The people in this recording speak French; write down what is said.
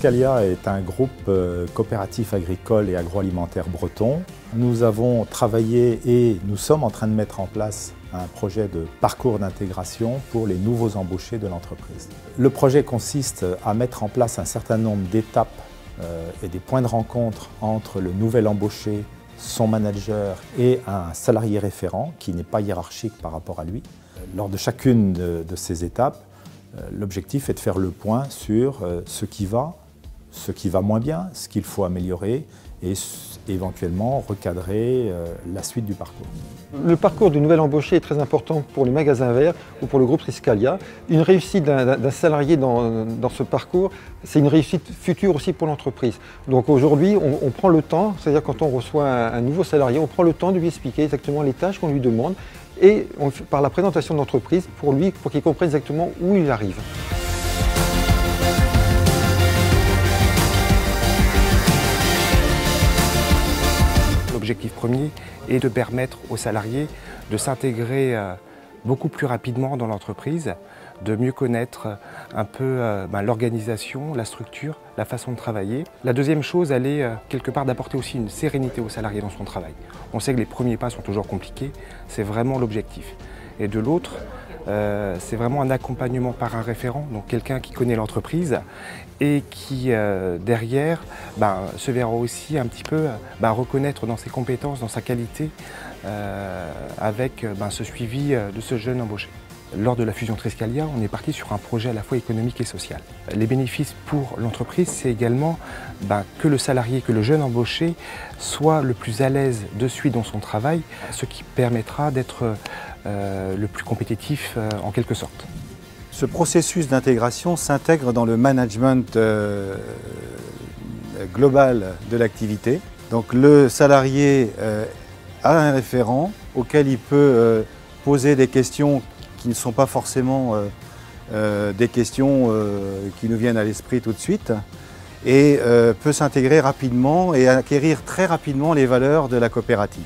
Triscalia est un groupe coopératif agricole et agroalimentaire breton. Nous avons travaillé et nous sommes en train de mettre en place un projet de parcours d'intégration pour les nouveaux embauchés de l'entreprise. Le projet consiste à mettre en place un certain nombre d'étapes et des points de rencontre entre le nouvel embauché, son manager et un salarié référent qui n'est pas hiérarchique par rapport à lui. Lors de chacune de ces étapes, l'objectif est de faire le point sur ce qui va moins bien, ce qu'il faut améliorer et éventuellement recadrer la suite du parcours. Le parcours du nouvel embauché est très important pour les magasins verts ou pour le groupe Triscalia. Une réussite d'un salarié dans ce parcours, c'est une réussite future aussi pour l'entreprise. Donc aujourd'hui, on prend le temps, c'est-à-dire quand on reçoit un nouveau salarié, on prend le temps de lui expliquer exactement les tâches qu'on lui demande et par la présentation de l'entreprise pour qu'il comprenne exactement où il arrive. L'objectif premier est de permettre aux salariés de s'intégrer beaucoup plus rapidement dans l'entreprise, de mieux connaître un peu l'organisation, la structure, la façon de travailler. La deuxième chose, elle est quelque part d'apporter aussi une sérénité aux salariés dans son travail. On sait que les premiers pas sont toujours compliqués, c'est vraiment l'objectif. Et de l'autre, c'est vraiment un accompagnement par un référent, donc quelqu'un qui connaît l'entreprise et qui, derrière, se verra aussi un petit peu reconnaître dans ses compétences, dans sa qualité, avec ce suivi de ce jeune embauché. Lors de la fusion Triscalia, on est parti sur un projet à la fois économique et social. Les bénéfices pour l'entreprise, c'est également que le salarié, que le jeune embauché soit le plus à l'aise de suite dans son travail, ce qui permettra d'être le plus compétitif en quelque sorte. Ce processus d'intégration s'intègre dans le management global de l'activité. Donc le salarié a un référent auquel il peut poser des questions qui ne sont pas forcément des questions qui nous viennent à l'esprit tout de suite et peut s'intégrer rapidement et acquérir très rapidement les valeurs de la coopérative.